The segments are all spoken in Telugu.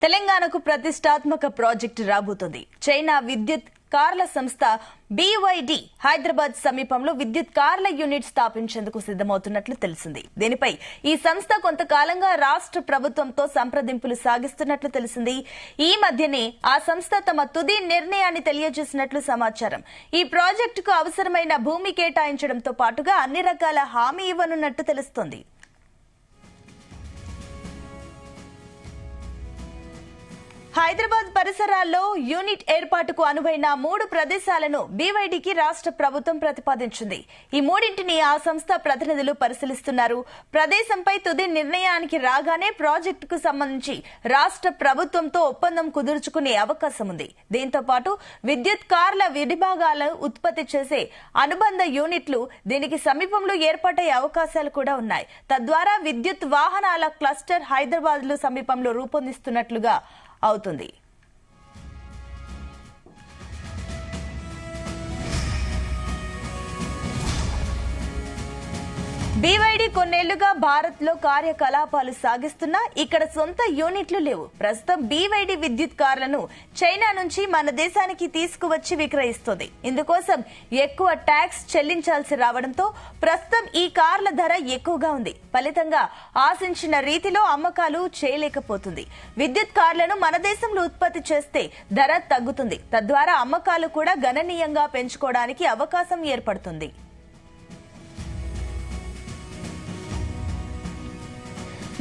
తెలంగాణకు ప్రతిష్టాత్మక ప్రాజెక్టు రాబోతోంది. చైనా విద్యుత్ కార్ల సంస్థ BYD హైదరాబాద్ సమీపంలో విద్యుత్ కార్ల యూనిట్ స్థాపించేందుకు సిద్దమవుతున్నట్లు తెలిసింది. దీనిపై ఈ సంస్థ కొంతకాలంగా రాష్ట్ర ప్రభుత్వంతో సంప్రదింపులు సాగిస్తున్నట్లు తెలిసింది. ఈ మధ్యనే ఆ సంస్థ తమ తుది నిర్ణయాన్ని తెలియజేసినట్లు సమాచారం. ఈ ప్రాజెక్టుకు అవసరమైన భూమి కేటాయించడంతో పాటుగా అన్ని రకాల హామీ ఇవ్వనున్నట్టు తెలుస్తోంది. హైదరాబాద్ పరిసరాల్లో యూనిట్ ఏర్పాటుకు అనువైన 3 ప్రదేశాలను BYDకి రాష్ట్ర ప్రభుత్వం ప్రతిపాదించింది. ఈ మూడింటిని ఆ సంస్థ ప్రతినిధులు పరిశీలిస్తున్నారు. ప్రదేశంపై తుది నిర్ణయానికి రాగానే ప్రాజెక్టుకు సంబంధించి రాష్ట్ర ప్రభుత్వంతో ఒప్పందం కుదుర్చుకునే అవకాశం ఉంది. దీంతో పాటు విద్యుత్ కార్ల విడిభాగాలను ఉత్పత్తి చేసే అనుబంధ యూనిట్లు దీనికి సమీపంలో ఏర్పాటయ్యే అవకాశాలు కూడా ఉన్నాయి. తద్వారా విద్యుత్ వాహనాల క్లస్టర్ హైదరాబాద్ లో సమీపంలో రూపొందిస్తున్నట్లుగా అవుతుంది. BYD కొన్నేళ్లుగా భారత్ లో కార్యకలాపాలు సాగిస్తున్నా ఇక్కడ సొంత యూనిట్లు లేవు. ప్రస్తుతం BYD విద్యుత్ కార్లను చైనా నుంచి మన దేశానికి తీసుకువచ్చి విక్రయిస్తోంది. ఇందుకోసం ఎక్కువ ట్యాక్స్ చెల్లించాల్సి రావడంతో ప్రస్తుతం ఈ కార్ల ధర ఎక్కువగా ఉంది. ఫలితంగా ఆశించిన రీతిలో అమ్మకాలు చేయలేకపోతుంది. విద్యుత్ కార్లను మన దేశంలో ఉత్పత్తి చేస్తే ధర తగ్గుతుంది. తద్వారా అమ్మకాలు కూడా గణనీయంగా పెంచుకోవడానికి అవకాశం ఏర్పడుతుంది.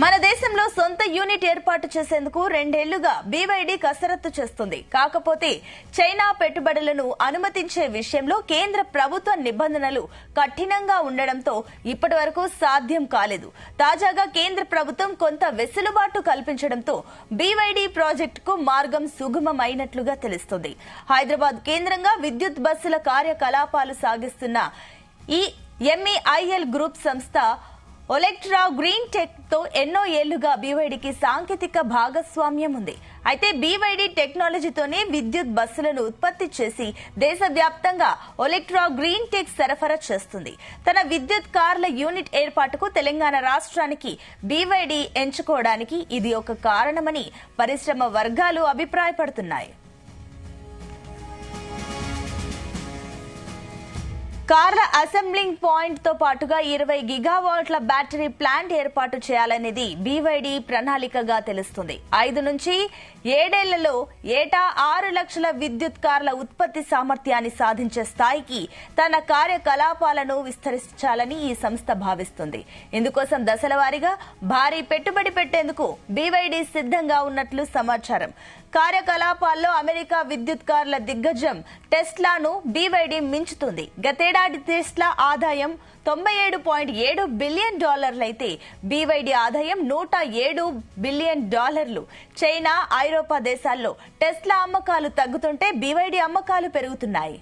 మన దేశంలో సొంత యూనిట్ ఏర్పాటు చేసేందుకు 2 ఏళ్లుగా BYD కసరత్తు చేస్తుంది. కాకపోతే చైనా పెట్టుబడులను అనుమతించే విషయంలో కేంద్ర ప్రభుత్వ నిబంధనలు కఠినంగా ఉండడంతో ఇప్పటివరకు సాధ్యం కాలేదు. తాజాగా కేంద్ర ప్రభుత్వం కొంత వెసులుబాటు కల్పించడంతో BYD ప్రాజెక్టుకు మార్గం సుగమమైనట్లుగా తెలుస్తోంది. హైదరాబాద్ కేంద్రంగా విద్యుత్ బస్సుల కార్యకలాపాలు సాగిస్తున్న ఈ MEIL గ్రూప్ సంస్థ ఒలెక్ట్రా గ్రీన్ టెక్ తో ఎన్నో ఏళ్లుగా BYDకి సాంకేతిక భాగస్వామ్యం ఉంది. అయితే BYD టెక్నాలజీతోనే విద్యుత్ బస్సులను ఉత్పత్తి చేసి దేశవ్యాప్తంగా ఒలెక్ట్రా గ్రీన్ టెక్ సరఫరా చేస్తుంది. తన విద్యుత్ కార్ల యూనిట్ ఏర్పాటుకు తెలంగాణ రాష్ట్రానికి BYD ఎంచుకోవడానికి ఇది ఒక కారణమని పరిశ్రమ వర్గాలు అభిప్రాయపడుతున్నాయి. కార్ల అసెంబ్లింగ్ పాయింట్ తో పాటుగా 20 గిగావాట్ల బ్యాటరీ ప్లాంట్ ఏర్పాటు చేయాలనేది BYD ప్రణాళికగా తెలుస్తుంది. 5 నుంచి 7 ఏళ్లలో ఏటా 6 లక్షల విద్యుత్ కార్ల ఉత్పత్తి సామర్థ్యాన్ని సాధించే స్థాయికి తన కార్యకలాపాలను విస్తరించాలని ఈ సంస్థ భావిస్తుంది. ఇందుకోసం దశలవారీగా భారీ పెట్టుబడి పెట్టేందుకు BYD సిద్ధంగా ఉన్నట్లు సమాచారం. కార్యకలాపాల్లో అమెరికా విద్యుత్ కార్ల దిగ్గజం టెస్లాను BYD మించుతుంది. గతేడాది టెస్లా ఆదాయం $97.7 బిలియన్ అయితే BYD ఆదాయం $107 బిలియన్. చైనా, ఐరోపా దేశాల్లో టెస్లా అమ్మకాలు తగ్గుతుంటే BYD అమ్మకాలు పెరుగుతున్నాయి.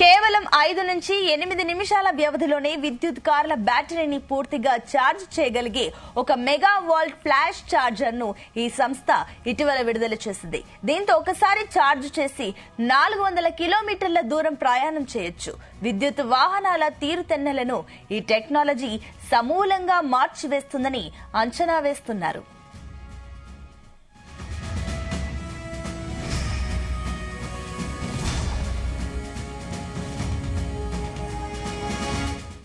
కేవలం 5 నుంచి 8 నిమిషాల వ్యవధిలోనే విద్యుత్ కార్ల బ్యాటరీని పూర్తిగా ఛార్జ్ చేయగలిగే ఒక మెగావాల్ట్ ఫ్లాష్ ఛార్జర్ ను ఈ సంస్థ ఇటీవల విడుదల చేసింది. దీంతో ఒకసారి ఛార్జ్ చేసి 400 కిలోమీటర్ల దూరం ప్రయాణం చేయొచ్చు. విద్యుత్ వాహనాల తీరుతెన్నులను ఈ టెక్నాలజీ సమూలంగా మార్చివేస్తుందని అంచనా వేస్తున్నారు.